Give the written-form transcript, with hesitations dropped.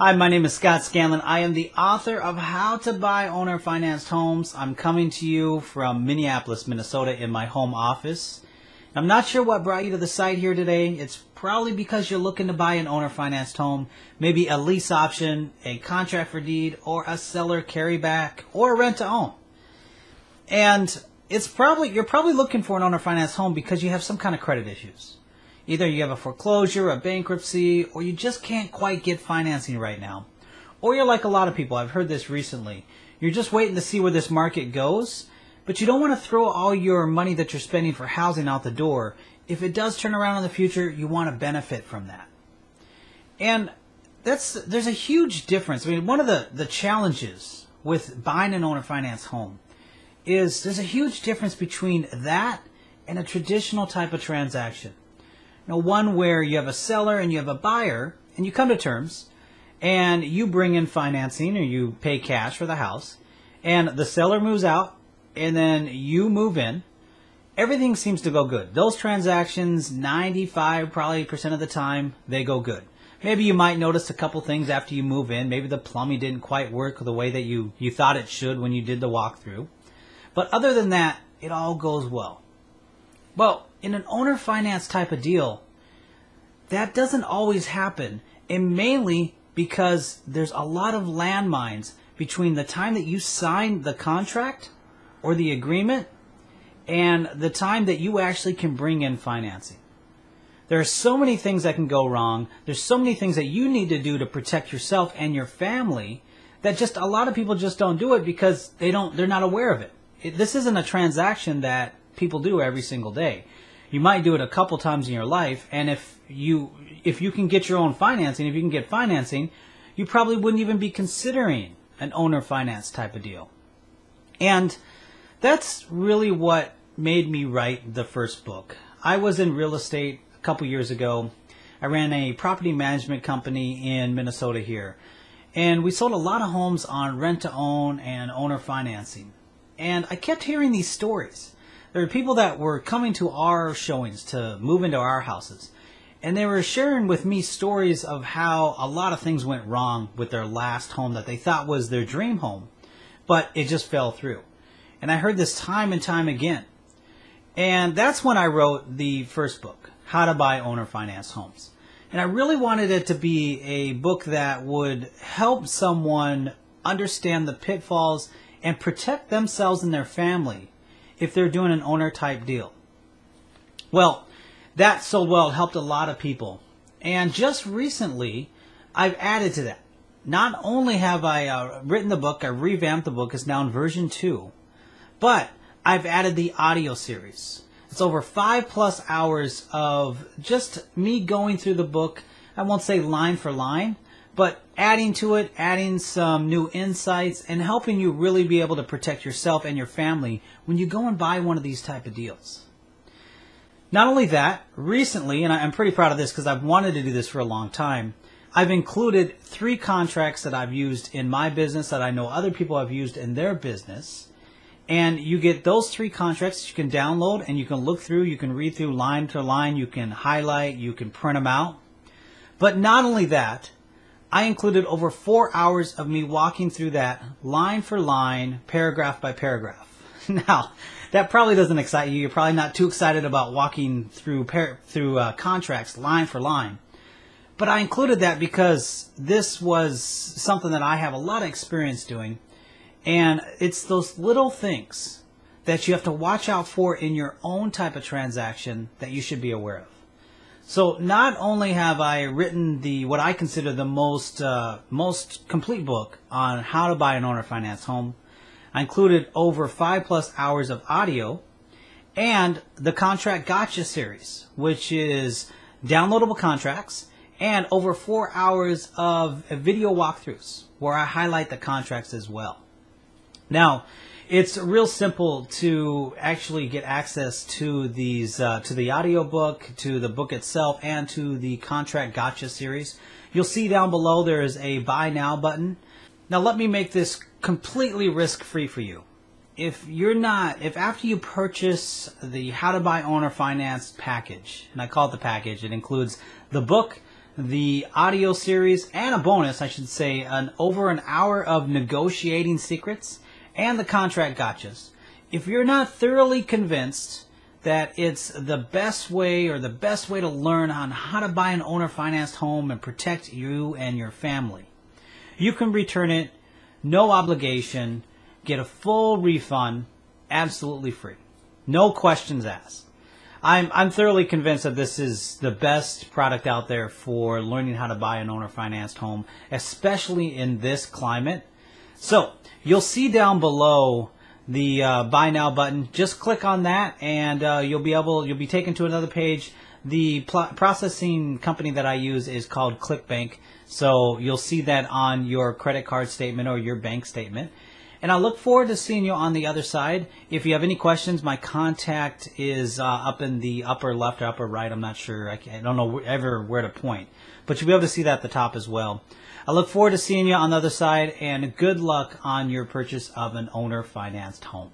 Hi, my name is Scott Scanlon. I am the author of How to Buy Owner Financed Homes. I'm coming to you from Minneapolis, Minnesota in my home office. I'm not sure what brought you to the site here today. It's probably because you're looking to buy an owner financed home, maybe a lease option, a contract for deed, or a seller carryback, or a rent to own. And you're probably looking for an owner financed home because you have some kind of credit issues. Either you have a foreclosure, a bankruptcy, or you just can't quite get financing right now. Or you're like a lot of people, I've heard this recently. You're just waiting to see where this market goes, but you don't want to throw all your money that you're spending for housing out the door. If it does turn around in the future, you want to benefit from that. And there's a huge difference. I mean, one of the challenges with buying an owner finance home is there's a huge difference between that and a traditional type of transaction. One where you have a seller and you have a buyer, and you come to terms, and you bring in financing or you pay cash for the house, and the seller moves out, and then you move in. Everything seems to go good. Those transactions, 95% probably of the time, they go good. Maybe you might notice a couple things after you move in. Maybe the plumbing didn't quite work the way that you thought it should when you did the walkthrough. But other than that, it all goes well. Well, in an owner finance type of deal, that doesn't always happen, and mainly because there's a lot of landmines between the time that you sign the contract or the agreement and the time that you actually can bring in financing. There are so many things that can go wrong. There's so many things that you need to do to protect yourself and your family that just a lot of people just don't do it because they're not aware of it. This isn't a transaction that people do every single day. You might do it a couple times in your life, and if you can get your own financing, if you can get financing, you probably wouldn't even be considering an owner finance type of deal. And that's really what made me write the first book. I was in real estate a couple years ago. I ran a property management company in Minnesota here, and we sold a lot of homes on rent to own and owner financing. And I kept hearing these stories. There were people that were coming to our showings to move into our houses, and they were sharing with me stories of how a lot of things went wrong with their last home that they thought was their dream home, but it just fell through. And I heard this time and time again. And that's when I wrote the first book, How to Buy Owner Finance Homes. And I really wanted it to be a book that would help someone understand the pitfalls and protect themselves and their family if they're doing an owner type deal. Well, that sold well. It helped a lot of people. And just recently, I've added to that. Not only have I written the book, I revamped the book, it's now in version 2, but I've added the audio series. It's over 5+ hours of just me going through the book. I won't say line for line, but adding to it, adding some new insights, and helping you really be able to protect yourself and your family when you go and buy one of these type of deals. Not only that, recently, and I'm pretty proud of this because I've wanted to do this for a long time, I've included 3 contracts that I've used in my business that I know other people have used in their business. And you get those 3 contracts you can download and you can look through, you can read through line to line, you can highlight, you can print them out. But not only that, I included over 4 hours of me walking through that line for line, paragraph by paragraph. Now, that probably doesn't excite you. You're probably not too excited about walking through contracts line for line. But I included that because this was something that I have a lot of experience doing. And it's those little things that you have to watch out for in your own type of transaction that you should be aware of. So not only have I written what I consider the most complete book on how to buy an owner finance home, I included over 5+ hours of audio and the Contract Gotcha series, which is downloadable contracts, and over 4 hours of video walkthroughs where I highlight the contracts as well. Now, it's real simple to actually get access to these, to the audio book, to the book itself, and to the Contract Gotcha series. You'll see down below there is a Buy Now button. Now let me make this completely risk-free for you. If after you purchase the How to Buy Owner Finance package, and I call it the package, it includes the book, the audio series, and a bonus, I should say, over an hour of negotiating secrets and the contract gotchas. If you're not thoroughly convinced that it's the best way to learn on how to buy an owner-financed home and protect you and your family, you can return it, no obligation, get a full refund, absolutely free. No questions asked. I'm thoroughly convinced that this is the best product out there for learning how to buy an owner-financed home, especially in this climate. So you'll see down below the Buy Now button. Just click on that, and you'll be taken to another page. The processing company that I use is called ClickBank, so you'll see that on your credit card statement or your bank statement. And I look forward to seeing you on the other side. If you have any questions, my contact is up in the upper left or upper right. I'm not sure. I don't know ever where to point. But you'll be able to see that at the top as well. I look forward to seeing you on the other side, and good luck on your purchase of an owner-financed home.